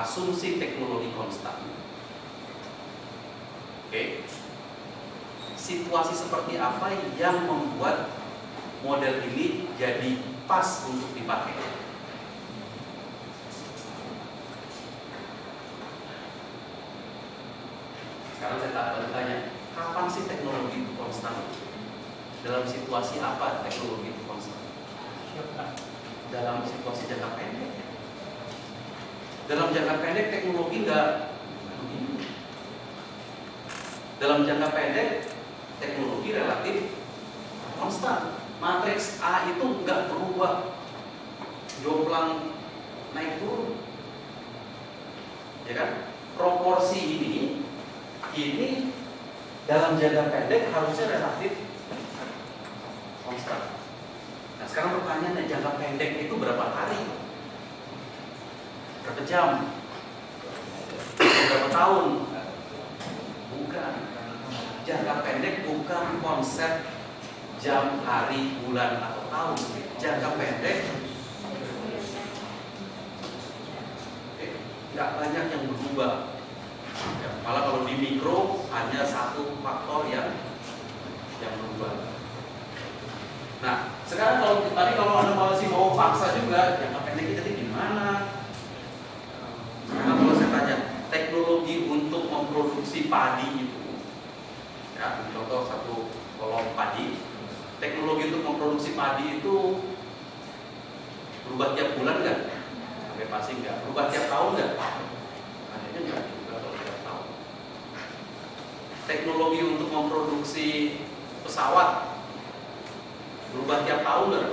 asumsi teknologi konstan. Oke. Situasi seperti apa yang membuat model ini jadi pas untuk dipakai? Sekarang saya tanya, kapan sih teknologi itu konstan? Dalam situasi apa teknologi itu konstan? Dalam situasi jangka pendek. Dalam jangka pendek teknologi enggak. Dalam jangka pendek teknologi relatif konstan. Matriks A itu enggak berubah, jomplang naik turun, ya kan? Proporsi ini dalam jangka pendek harusnya relatif konstan. Nah sekarang pertanyaannya, jangka pendek itu berapa hari? Berapa jam? Berapa tahun? Bukan. Jangka pendek bukan konsep jam, hari, bulan, atau tahun. Jangka pendek nggak banyak yang berubah. Ya, malah kalau di mikro hanya satu faktor yang berubah. Nah, sekarang kalau Anda masih mau paksa juga, jangka pendek jadi gimana? Sekarang kalau saya tanya, teknologi untuk memproduksi padi itu, ya, contoh satu kolom padi, teknologi untuk memproduksi padi itu berubah tiap bulan nggak? Sampai pasti nggak. Berubah tiap tahun nggak? Akhirnya nggak juga kalau tiap tahun. Teknologi untuk memproduksi pesawat berubah tiap tahun nggak?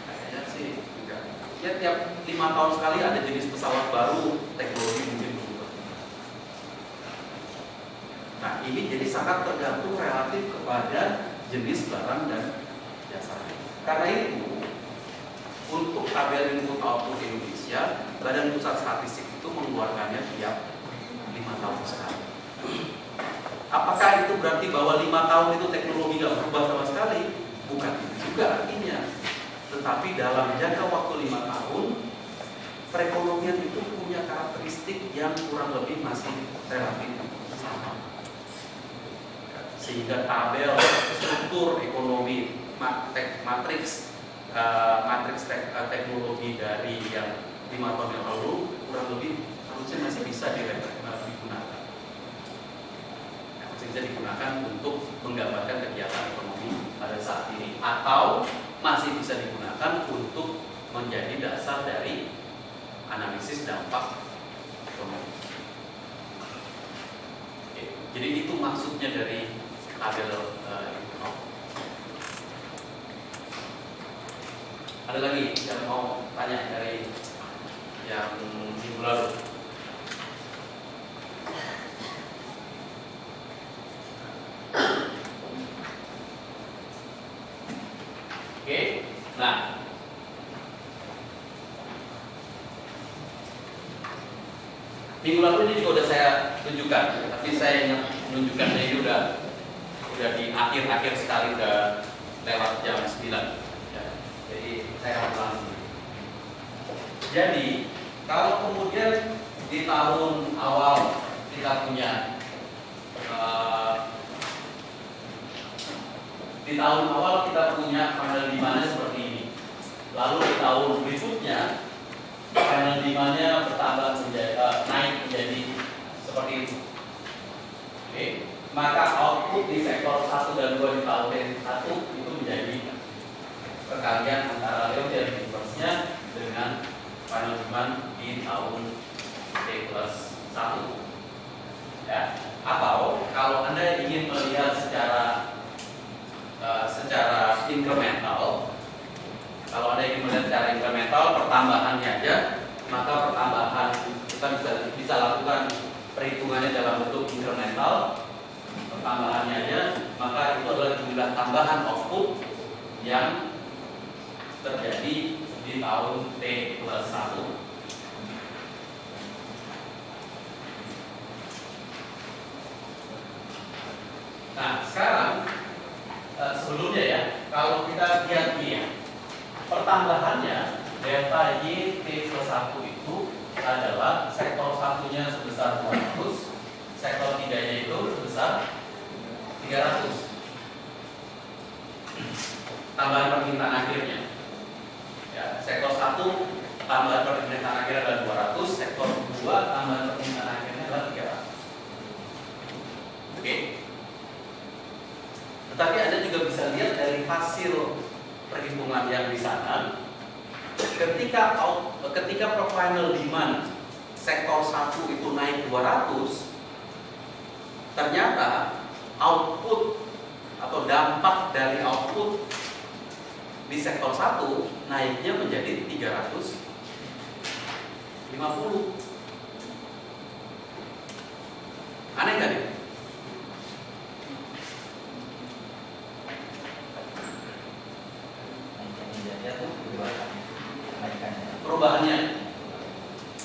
Kayaknya sih enggak. Ya tiap 5 tahun sekali ada jenis pesawat baru, teknologi mungkin berubah. Nah ini jadi sangat tergantung relatif kepada jenis barang dan jasa. Karena itu untuk tabel input output Indonesia, Badan Pusat Statistik itu mengeluarkannya tiap 5 tahun sekali. Apakah itu berarti bahwa 5 tahun itu teknologi nggak berubah sama sekali? Bukan itu juga artinya. Tetapi dalam jangka waktu 5 tahun, perekonomian itu punya karakteristik yang kurang lebih masih relatif sama. Sehingga tabel struktur ekonomi matriks teknologi dari yang 5 tahun yang lalu kurang lebih harusnya masih bisa digunakan. Masih bisa digunakan untuk menggambarkan kegiatan ekonomi pada saat ini, atau masih bisa digunakan untuk menjadi dasar dari analisis dampak ekonomi. Oke, jadi itu maksudnya dari tabel Ada lagi yang mau tanya dari yang minggu lalu? Oke, nah minggu lalu ini juga udah saya tunjukkan, tapi saya ingat menunjukkannya ini udah di akhir sekali, udah lewat jam 9. Jadi saya ulang. Jadi kalau kemudian di tahun awal kita punya panel demand-nya seperti ini, lalu di tahun berikutnya panel demand-nya bertambah naik menjadi seperti itu. Oke, maka output di sektor 1 dan 2 di tahun T1 itu menjadi perkalian antara Leontief dan inverse-nya dengan panel demand di tahun T+1. Ya, atau kalau Anda ingin melihat secara incremental, pertambahannya aja, maka pertambahan kita bisa lakukan perhitungannya dalam bentuk incremental. Pertambahannya aja, maka itu adalah jumlah tambahan output yang terjadi di tahun T+1. Nah, sekarang sebelumnya ya, kalau kita lihat ini ya, pertambahannya delta Y T+1 itu adalah sektor tambahan permintaan akhirnya adalah 300. Oke. Tetapi Anda juga bisa lihat dari hasil perhitungan yang di sana, ketika final demand sektor 1 itu naik 200, ternyata output atau dampak dari output di sektor 1 naiknya menjadi 350. Aneh nggak nih?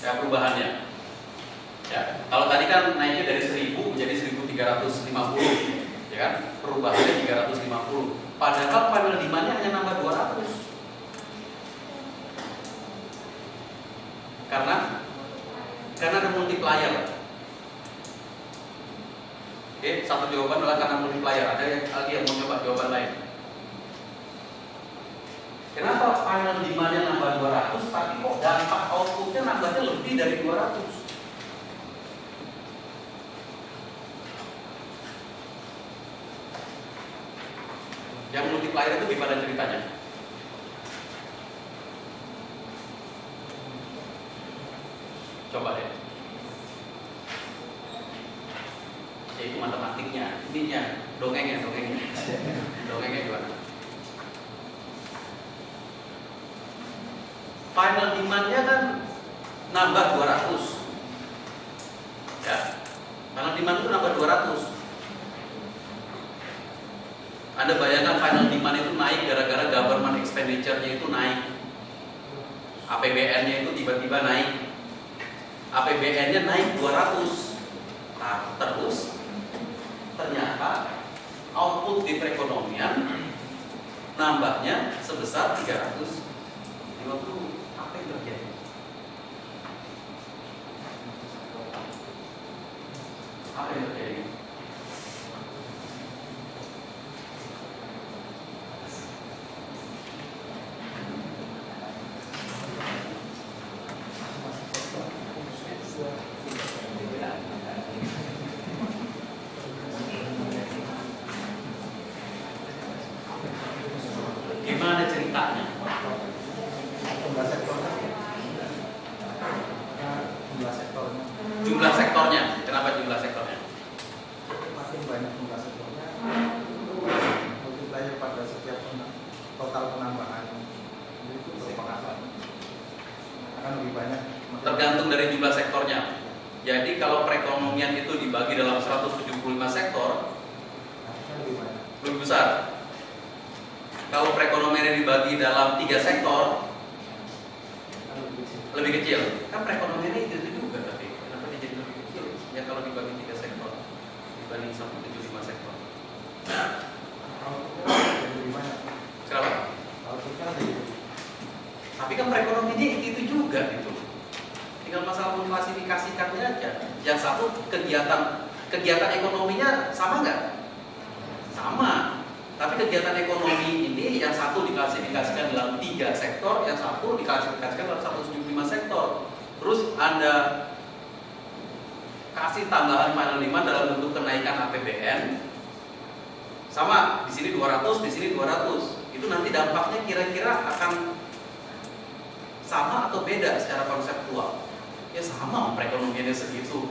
Perubahannya. Ya, kalau tadi kan naiknya dari 1000 menjadi 1350, ya kan? Perubahannya 350. Padahal final demand-nya hanya nambah 200. Karena ada multiplier. Oke, satu jawaban adalah karena multiplier. Ada yang lagi yang mau coba jawaban lain? Kenapa final demand-nya nambah 200, tapi kok dampak output-nya nambahnya lebih dari 200? Yang multiplier itu gimana ceritanya? Coba deh. Ya itu matematiknya, ininya, dongengnya gimana? Final demand-nya kan nambah 200. Ya. Final demand itu nambah 200. Anda bayangkan final demand itu naik gara-gara government expenditure-nya itu naik. APBN-nya itu tiba-tiba naik. APBN-nya naik 200. Nah, terus ternyata output di perekonomian nambahnya sebesar 350. Apa yang terjadi? Apa yang terjadi? Gimana ceritanya? Jumlah sektornya. Kenapa jumlah sektornya? Makin banyak jumlah sektornya, multiplier pada setiap total penambahan itu berpengaruh akan lebih banyak. Tergantung dari jumlah sektornya. Jadi kalau perekonomian itu dibagi dalam 175 sektor, lebih besar. Kalau perekonomian dibagi dalam 3 sektor, lebih kecil. Kan perekonomiannya itu juga, tapi kenapa dia jadi lebih kecil? Ya kalau dibagi 3 sektor dibanding 175 sektor. Nah, kenapa? Tapi kan perekonomiannya itu juga gitu. Tinggal masalah mengklasifikasikannya aja. Yang satu kegiatan ekonominya sama nggak? Sama. Tapi kegiatan ekonomi ini yang satu diklasifikasikan dalam 3 sektor, yang satu diklasifikasikan dalam 175 sektor. Terus Anda kasih tambahan final demand dalam bentuk kenaikan APBN. Sama, di sini 200, di sini 200. Itu nanti dampaknya kira-kira akan sama atau beda secara konseptual? Ya sama, perekonomiannya segitu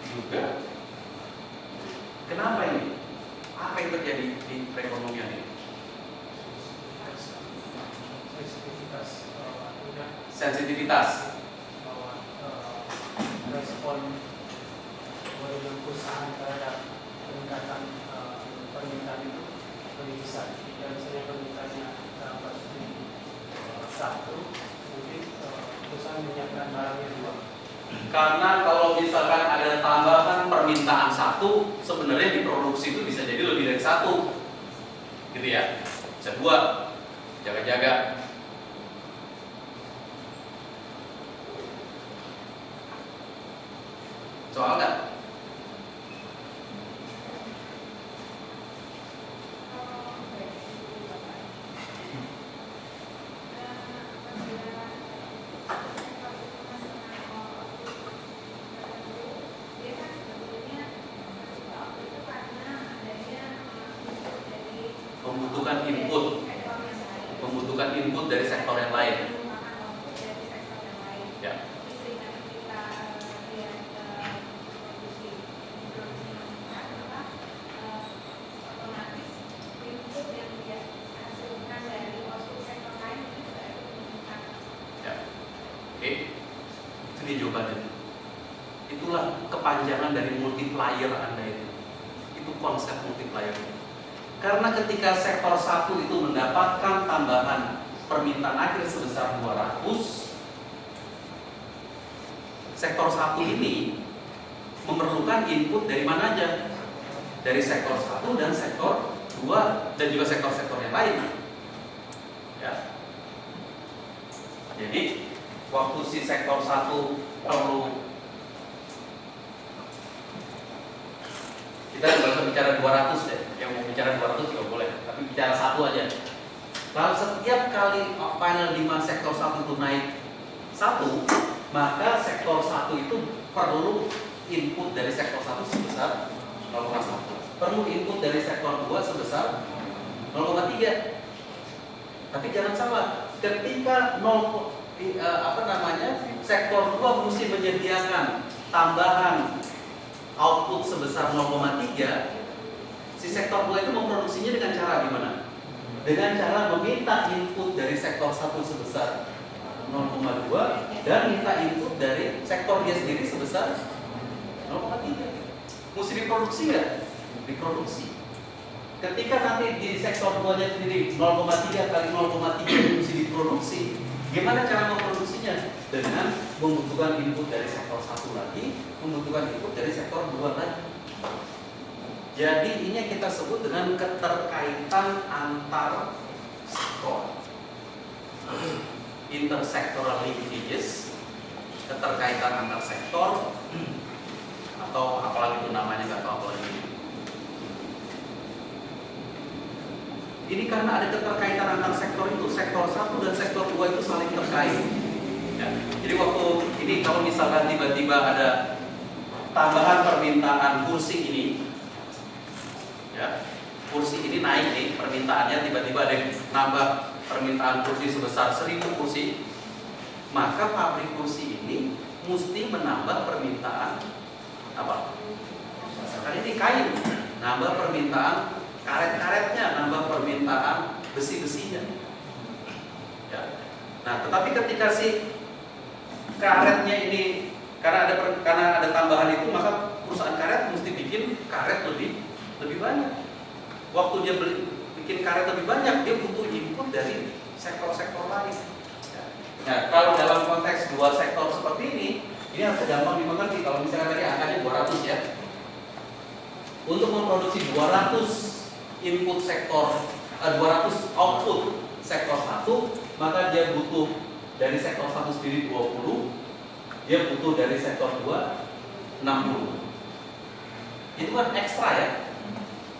juga. Kenapa ini? Apa yang terjadi di perekonomian ini? Sensitivitas. Respon dari perusahaan terhadap peningkatan permintaan itu lebih besar. Jika misalnya permintaannya dalam kasus ini 1, mungkin perusahaan menyiapkan barangnya 2. Karena kalau misalkan ada tambahan permintaan 1, sebenarnya di produksi itu bisa jadi lebih dari 1, gitu ya. Bisa 2, jaga-jaga. Soal nggak? video button. Itulah kepanjangan dari multiplier Anda itu. Itu konsep multiplier. Karena ketika sektor 1 itu mendapatkan tambahan permintaan akhir sebesar 200, sektor 1 ini memerlukan input dari mana aja? Dari sektor 1 dan sektor 2 dan juga sektor-sektor yang lain. Ya. Jadi waktu si sektor 1 perlu, kita nggak usah bicara 200 deh, yang mau bicara 200 juga boleh, tapi bicara 1 aja. Kalau setiap kali final demand sektor 1 itu naik 1, maka sektor 1 itu perlu input dari sektor 1 sebesar 0,1. Perlu input dari sektor 2 sebesar 0,3. Tapi jangan salah, ketika sektor 2 mesti menyediakan tambahan output sebesar 0,3, si sektor 2 itu memproduksinya dengan cara gimana? Dengan cara meminta input dari sektor 1 sebesar 0,2 dan minta input dari sektor dia sendiri sebesar 0,3. Mesti diproduksi nggak? Diproduksi. Ketika nanti di sektor 2-nya sendiri 0,3 kali 0,3 mesti diproduksi, gimana cara memproduksinya? Dengan membutuhkan input dari sektor 1 lagi, membutuhkan input dari sektor 2 lagi. Jadi ini yang kita sebut dengan keterkaitan antar sektor. Intersectoral linkages, keterkaitan antar sektor, atau apalagi itu namanya, nggak tahu apa lagi. Ini karena ada keterkaitan antar sektor itu, sektor 1 dan sektor 2 itu saling terkait. Ya. Jadi waktu ini kalau misalkan tiba-tiba ada tambahan permintaan kursi ini, ya, kursi ini naik nih permintaannya, tiba-tiba ada yang nambah permintaan kursi sebesar 1000 kursi, maka pabrik kursi ini mesti menambah permintaan apa? Misalkan ini kayu, nambah permintaan karet-karetnya, nambah permintaan besi-besinya. Ya. Nah, tetapi ketika si karetnya ini karena ada tambahan itu, maka perusahaan karet mesti bikin karet lebih banyak. Waktu dia bikin karet lebih banyak, dia butuh input dari sektor-sektor lain. Ya. Nah, kalau dalam konteks dua sektor seperti ini harus gampang dimengerti. Kalau misalnya tadi angkanya 200 ya, untuk memproduksi 200 input sektor 200 output sektor 1, maka dia butuh dari sektor 1 sendiri 20, dia butuh dari sektor 2 60. Itu kan ekstra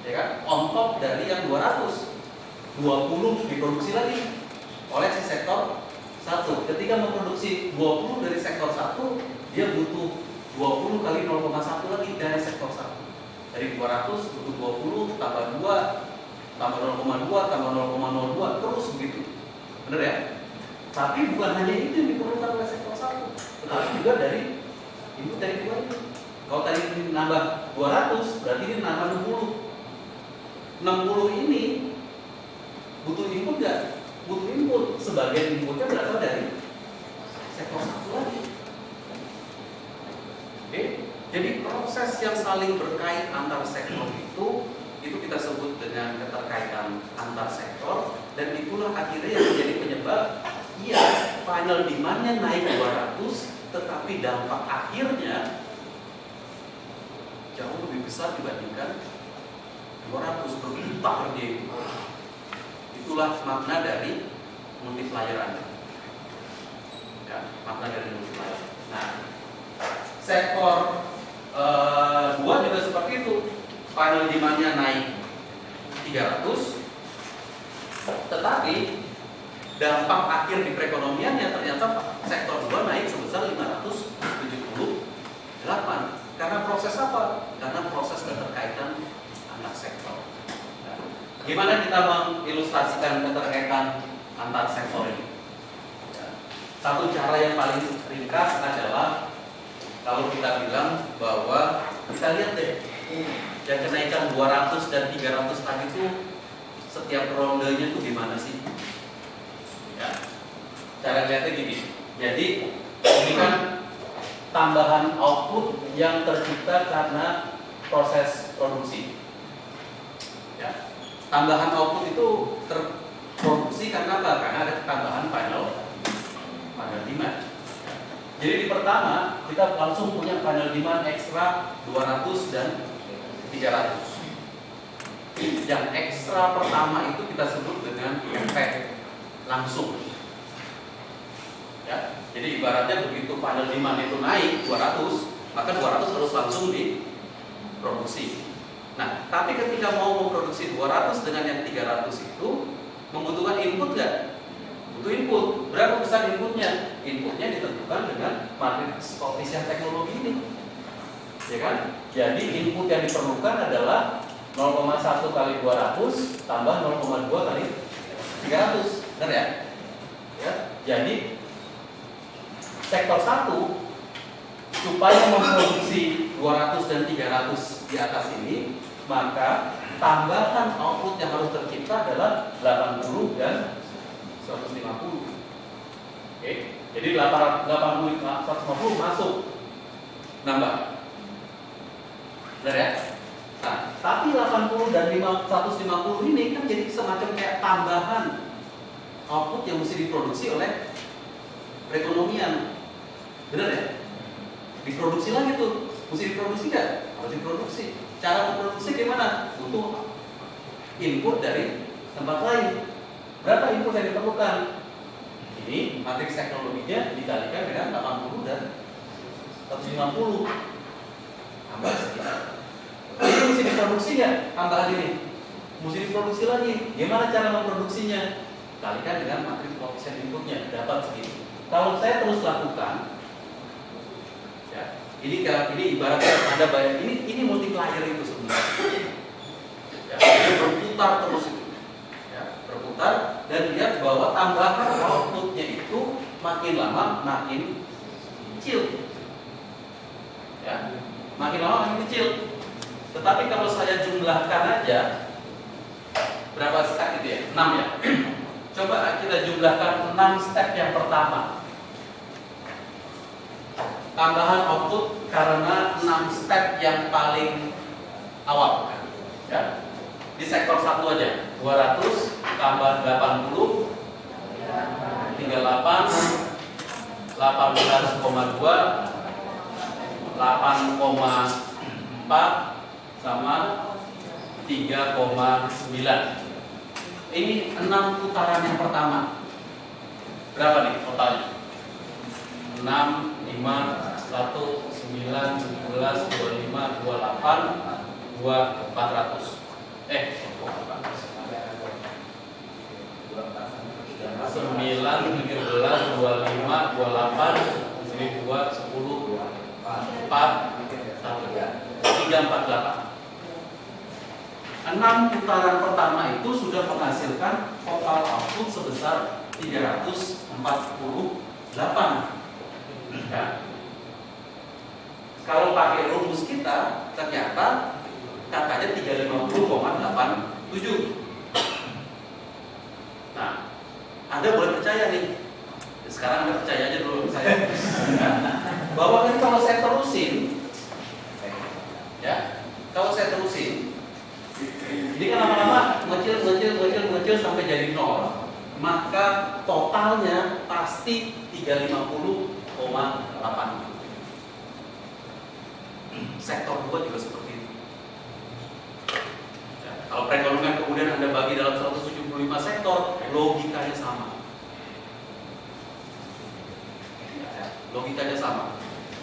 ya kan? On top dari yang 200, 20 diproduksi lagi oleh si sektor 1. Ketika memproduksi 20 dari sektor 1, dia butuh 20 kali 0,1 lagi dari sektor 1. Dari 200 butuh 20 tambah 2 tambah 0,2 tambah 0,02 terus begitu. Benar ya? Tapi bukan hanya itu yang diperlukan oleh sektor 1, tetapi juga dari input dari 2 ini. Kalau tadi ini nambah 200, berarti ini nambah 60. 60 ini butuh input nggak? Butuh input. Sebagian inputnya berasal dari sektor 1 lagi. Oke? Jadi proses yang saling berkait antar sektor itu kita sebut dengan keterkaitan antar sektor, dan itulah akhirnya yang menjadi penyebab final demand-nya naik 200, tetapi dampak akhirnya jauh lebih besar dibandingkan 200, berputar dia. Itulah makna dari multiplier Anda. Ya, makna dari multiplier. Nah, sektor 2 juga seperti itu. Final demand-nya naik 300, tetapi dampak akhir di perekonomiannya ternyata sektor 2 naik sebesar 578. Karena proses apa? Karena proses keterkaitan antar sektor. Nah, gimana kita mengilustrasikan keterkaitan antar sektor ini? Satu cara yang paling ringkas adalah kalau kita bilang bahwa kita lihat deh, yang kenaikan 200 dan 300 tadi itu setiap rondenya itu gimana sih? Ya. Cara lihatnya gini. Jadi ini kan tambahan output yang tercipta karena proses produksi. Ya. Tambahan output itu terproduksi karena apa? Karena ada tambahan final demand. Jadi di pertama kita langsung punya final demand ekstra 200 dan 300. Yang ekstra pertama itu kita sebut dengan efek langsung. Ya, jadi ibaratnya begitu final demand itu naik 200, maka 200 harus langsung diproduksi. Nah, tapi ketika mau memproduksi 200 dengan yang 300 itu membutuhkan input nggak? Butuh input. Berapa besar inputnya? Inputnya ditentukan dengan matriks koefisien teknologi ini. Ya kan? Jadi input yang diperlukan adalah 0,1 kali 200 tambah 0,2 kali 300. Benar ya? Ya. Jadi sektor 1 supaya memproduksi 200 dan 300 di atas ini, maka tambahan output yang harus tercipta adalah 80 dan 150. Oke. Jadi 80 150 masuk nambah. Benar ya? Nah, tapi 80 dan 150 ini kan jadi semacam kayak tambahan output yang mesti diproduksi oleh perekonomian. Benar ya? Diproduksi lagi tuh. Mesti diproduksi nggak? Harus diproduksi. Cara memproduksi gimana? Butuh input dari tempat lain. Berapa input yang diperlukan? Ini matriks teknologinya dikalikan dengan 80 dan 150. Tambah sekitar. Ini mesti diproduksi nggak tambahan ini? Mesti diproduksi lagi. Gimana cara memproduksinya? Kalikan dengan matriks koefisien inputnya, dapat segitu. Kalau saya terus lakukan, ya, ini ibaratnya ada banyak ini multiplier itu sebenarnya. Ya, ini berputar terus itu, ya, berputar dan lihat bahwa tambahan outputnya itu makin lama makin kecil, ya, makin lama makin kecil. Tetapi kalau saya jumlahkan aja, berapa step itu ya? 6 ya. Coba kita jumlahkan 6 step yang pertama. Tambahan output karena 6 step yang paling awal. Ya. Di sektor 1 aja, 200 tambah 80, 38, 18,2, 8,4 sama 3,9. Ini 6 putaran yang pertama. Berapa nih totalnya? 6, 5, 1, 9, 11, 25, 28, 400. 9, 13, 25, 28, 1002, 10, 4, 348. 6 putaran pertama itu sudah menghasilkan total output sebesar 348. Ya. Kalau pakai rumus kita, ternyata katanya 350,87. Nah, Anda boleh percaya nih. Sekarang Anda percaya aja dulu saya. Bahwa kan kalau saya terusin, ya, kalau saya terusin, jadi kan lama-lama ngecil sampai jadi 0, maka totalnya pasti 350,8. Sektor 2 juga seperti itu. Ya, kalau perekonomian kemudian Anda bagi dalam 175 sektor, logikanya sama. Ya, logikanya sama.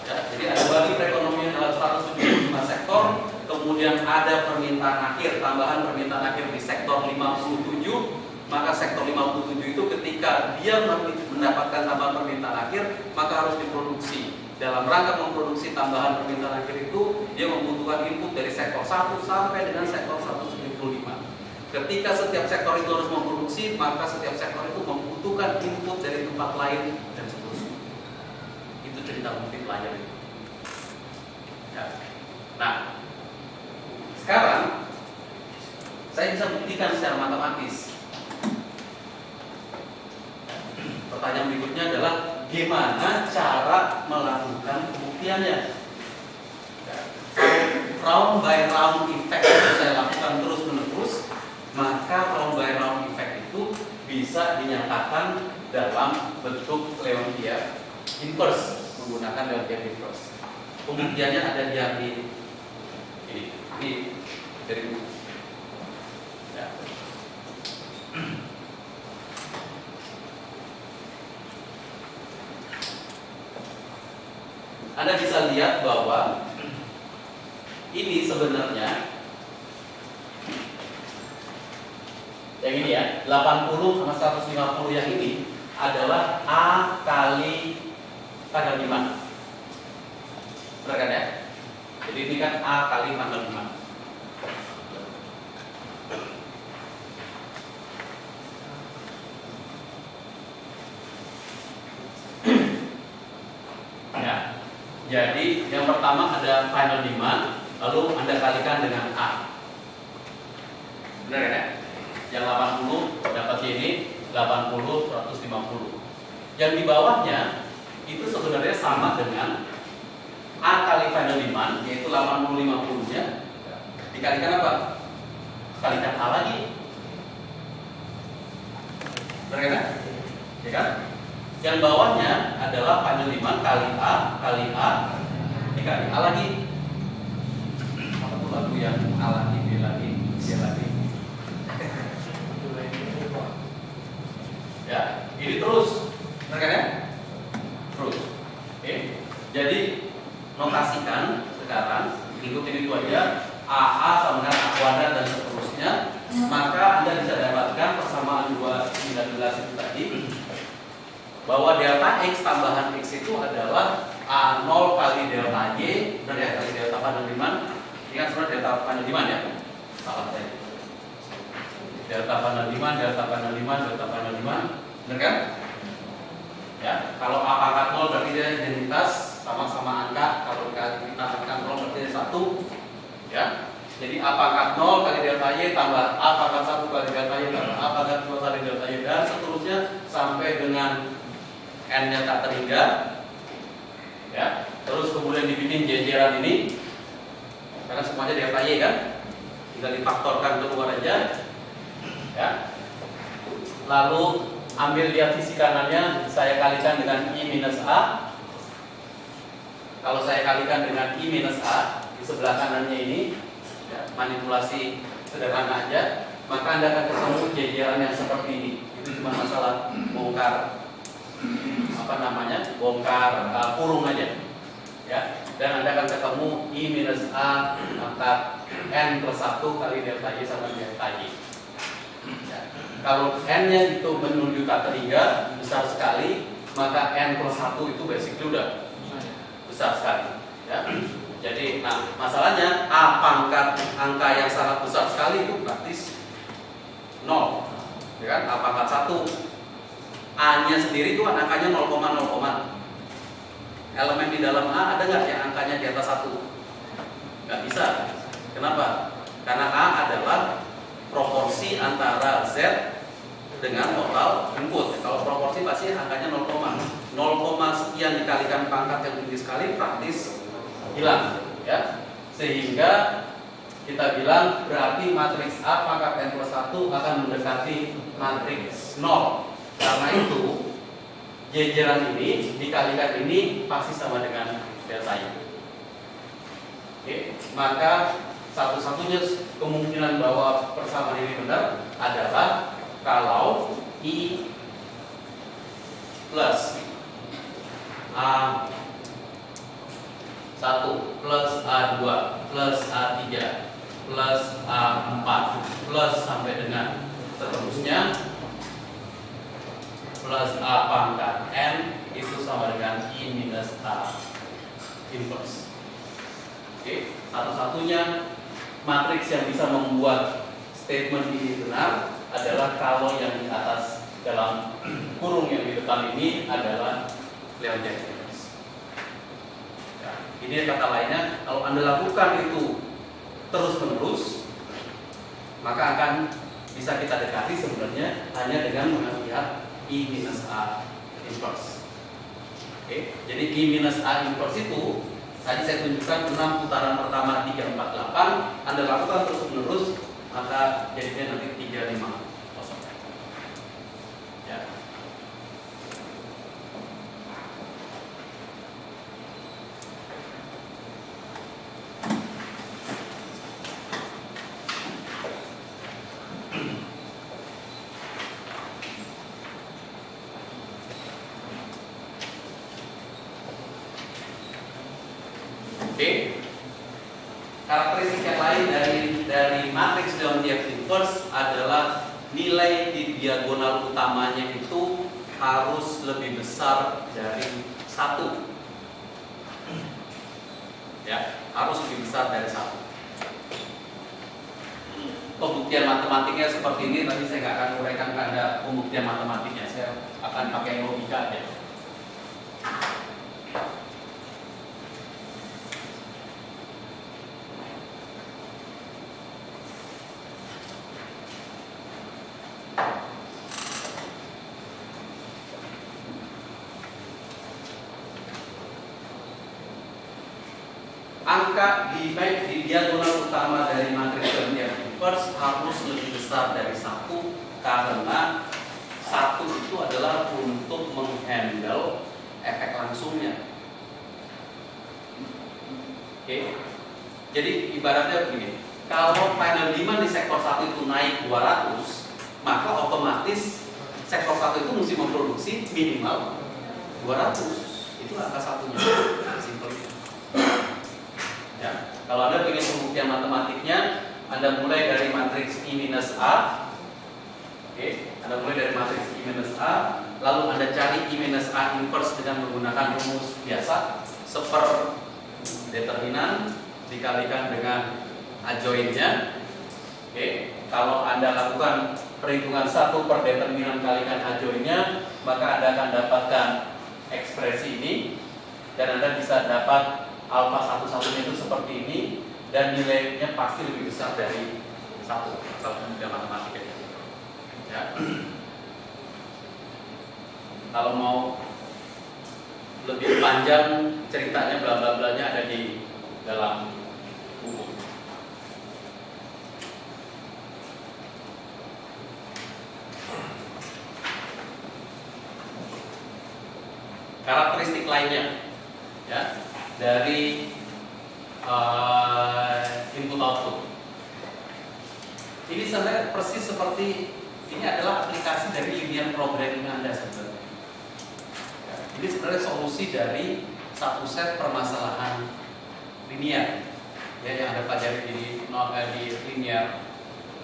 Ya, jadi Anda bagi perekonomian dalam 175 sektor, kemudian ada permintaan akhir, tambahan permintaan akhir di sektor 57, maka sektor 57 itu ketika dia mendapatkan tambahan permintaan akhir, maka harus diproduksi. Dalam rangka memproduksi tambahan permintaan akhir itu, dia membutuhkan input dari sektor 1 sampai dengan sektor 175. Ketika setiap sektor itu harus memproduksi, maka setiap sektor itu membutuhkan input dari tempat lain dan seterusnya. Itu cerita multiplier itu. Ya. Nah, sekarang saya bisa buktikan secara matematis. Pertanyaan berikutnya adalah gimana cara melakukan pembuktiannya. Ya. Round by round effect itu saya lakukan terus menerus, maka round by round effect itu bisa dinyatakan dalam bentuk Leontief inverse menggunakan Leontief inverse. Pembuktiannya ada di yang ini dari buku. Ya. Anda bisa lihat bahwa ini sebenarnya yang ini ya, 80 sama 150 yang ini adalah A kali panggal 5. Benar kan ya? Jadi ini kan A kali panggal 5. Ya. Jadi yang pertama ada final 5, lalu Anda kalikan dengan A. Benar kan ya? Yang 80 dapat ini 80 150. Yang di bawahnya itu sebenarnya sama dengan A kali final 5, yaitu 80 50-nya dikalikan apa? Kalikan A lagi. Benar kan? Ya kan? Yang bawahnya adalah final 5 kali A dikali A lagi. Apa tuh lagu yang A lagi, B lagi, C lagi? Ya, ini terus, benar kan ya? Terus, oke. Jadi notasikan sekarang, ikutin itu aja. AA sama dengan A kuadrat dan seterusnya. Maka Anda bisa dapatkan persamaan 219 itu tadi, bahwa delta X tambahan X itu adalah A0 kali delta Y, benar ya, kali delta Paneliman. Ini kan sebenarnya delta Paneliman ya? Salah tadi. Delta Paneliman, delta Paneliman, delta Paneliman, benar kan? Ya, kalau A pangkat 0 berarti dia identitas sama-sama angka. Kalau kita angkat 0 berarti dia 1. Ya. Jadi A pangkat 0 kali delta Y tambah A pangkat 1 kali delta Y tambah A pangkat 2 kali delta Y dan seterusnya sampai dengan N-nya tak terhingga. Ya. Terus kemudian dibikin jejeran ini. Karena semuanya delta Y kan. Tinggal difaktorkan keluar aja. Ya. Lalu ambil lihat sisi kanannya, saya kalikan dengan I minus A. Kalau saya kalikan dengan I minus A di sebelah kanannya ini, ya, manipulasi sederhana aja, maka Anda akan ketemu jejeran yang seperti ini. Itu cuma masalah bongkar bongkar kurung aja. Ya, dan Anda akan ketemu I minus A maka N plus 1 kali delta Y sama delta Y. Ya. Kalau N-nya itu menuju tak terhingga besar sekali, maka N plus 1 itu basically udah besar sekali. Ya. Jadi, masalahnya A pangkat angka yang sangat besar sekali itu praktis 0. Ya kan? A pangkat 1. A-nya sendiri itu angkanya 0,0. Elemen di dalam A ada nggak yang angkanya di atas 1? Nggak bisa. Kenapa? Karena A adalah proporsi antara Z dengan total input. Kalau proporsi pasti angkanya 0, sekian dikalikan pangkat yang tinggi sekali praktis hilang, ya. Sehingga kita bilang berarti matriks A pangkat N plus 1 akan mendekati matriks 0. Karena itu jejeran ini dikalikan ini pasti sama dengan delta Y. Oke, maka satu-satunya kemungkinan bahwa persamaan ini benar adalah kalau I plus A1 plus A2 plus A3 plus A4 plus sampai dengan seterusnya plus A pangkat N itu sama dengan I minus A inverse. Oke, satu-satunya matriks yang bisa membuat statement ini benar adalah kalau yang di atas dalam kurung yang di depan ini adalah Leontief inverse. Ya, ini kata lainnya, kalau Anda lakukan itu terus-menerus, maka akan bisa kita dekati sebenarnya hanya dengan melihat I minus A inverse. Oke, jadi I minus A inverse itu tadi saya tunjukkan 6 putaran pertama 3, 4, 8. Anda lakukan terus menerus, maka jadinya nanti 3, 5, 0. Ya. Oke. Karakteristik yang lain dari matriks Leontief inverse adalah nilai di diagonal utamanya itu harus lebih besar dari 1. Ya, harus lebih besar dari 1. Pembuktian matematiknya seperti ini, tadi saya nggak akan uraikan karena pembuktian matematiknya, saya akan pakai logika aja. Angka di diagonal utama dari matriks Leontief inverse harus lebih besar dari 1 karena 1 itu adalah untuk menghandle efek langsungnya. Oke. Jadi ibaratnya begini, kalau panel demand di sektor 1 itu naik 200, maka otomatis sektor 1 itu mesti memproduksi minimal 200. Itu angka satunya. Simpelnya. Ya, kalau Anda ingin pembuktian matematiknya, Anda mulai dari matriks I minus A. Oke, Anda mulai dari matriks I minus A, lalu Anda cari I minus A inverse dengan menggunakan rumus biasa, seper determinan dikalikan dengan adjointnya. Oke, kalau Anda lakukan perhitungan 1 per determinan kalikan adjointnya, maka Anda akan dapatkan ekspresi ini, dan Anda bisa dapat alfa satu-satunya itu seperti ini, dan nilainya pasti lebih besar dari 1. Asal mudah matematika. Ya. Kalau mau lebih panjang ceritanya, bla bla blanya ada di dalam buku. Karakteristik lainnya, ya, dari input output. Ini sebenarnya persis seperti ini adalah aplikasi dari linear programming Anda sebenarnya. Ya, ini sebenarnya solusi dari satu set permasalahan linear, ya, yang Anda pelajari di linear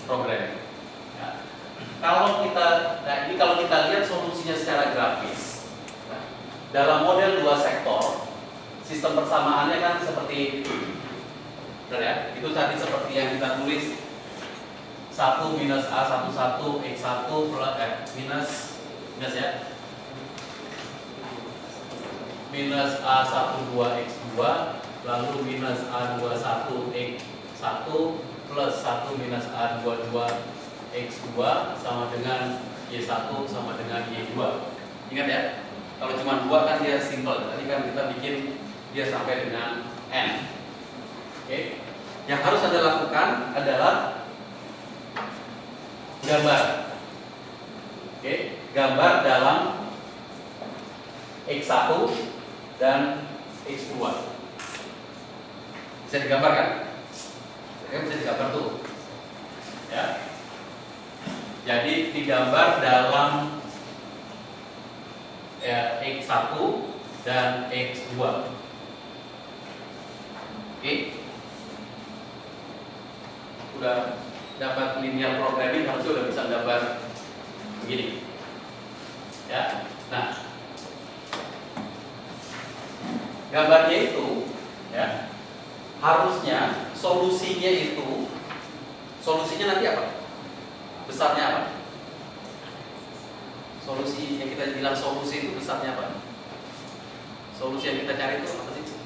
programming. Ya. Kalau kita lihat solusinya secara grafis, ya, dalam model 2 sektor. Sistem persamaannya kan seperti benar ya, itu tadi seperti yang kita tulis 1 minus A11 X1 plus minus ya minus A12 X2 lalu minus A21 X1 plus 1 minus A22 X2 sama dengan Y1 sama dengan Y2. Ingat ya, kalau cuma 2 kan dia simple, tadi kan kita bikin dia sampai dengan N. Oke. Yang harus Anda lakukan adalah gambar. Oke, gambar dalam X1 dan X2. Bisa digambar kan? Bisa digambar tuh. Ya. Jadi digambar dalam X1 dan X2. Oke, udah dapat linear programming, harusnya udah bisa gambar begini, ya. Nah, gambarnya itu, ya, harusnya solusinya nanti apa? Besarnya apa? Solusi yang kita bilang solusi itu besarnya apa? Solusi yang kita cari itu apa sih?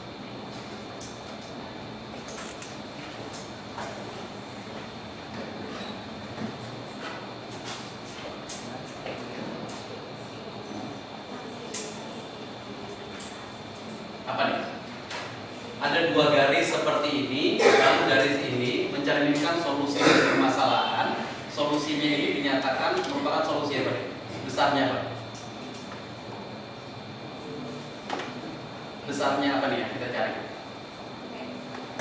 ada dua garis seperti ini, lalu garis ini mencerminkan solusi permasalahan. Solusinya ini dinyatakan merupakan solusi apa? Besarnya apa? Besarnya apa nih ya? Kita cari.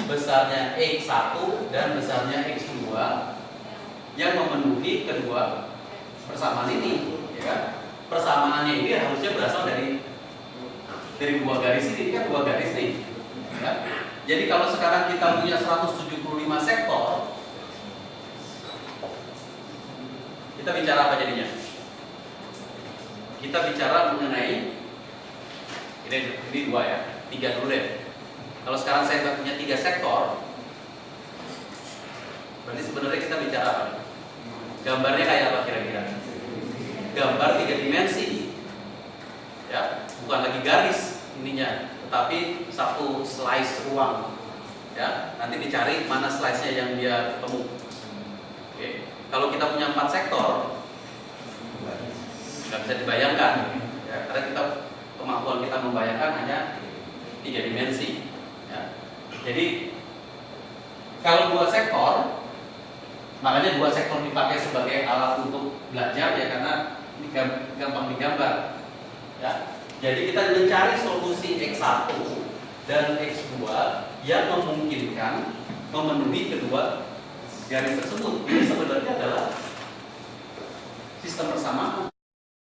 Besarnya X1 dan besarnya X2 yang memenuhi kedua persamaan ini, ya kan? Persamaannya ini harusnya berasal dari dua garis ini, kan dua garis nih. Ya. Jadi kalau sekarang kita punya 175 sektor, kita bicara apa jadinya? Kita bicara mengenai ini dua ya, 3 dulu deh. Kalau sekarang saya punya 3 sektor, berarti sebenarnya kita bicara apa? Gambarnya kayak apa kira-kira? Gambar 3 dimensi, ya, bukan lagi garis ininya, tetapi satu slice ruang, ya. Nanti dicari mana slice-nya yang dia ketemu. Oke. Kalau kita punya 4 sektor, nggak bisa dibayangkan, ya, karena kemampuan kita membayangkan hanya 3 dimensi. Ya. Jadi kalau 2 sektor, makanya 2 sektor dipakai sebagai alat untuk belajar ya, karena ini gampang digambar. Ya. Jadi kita mencari solusi X1 dan X2 yang memungkinkan memenuhi kedua garis tersebut. Ini sebenarnya adalah sistem persamaan.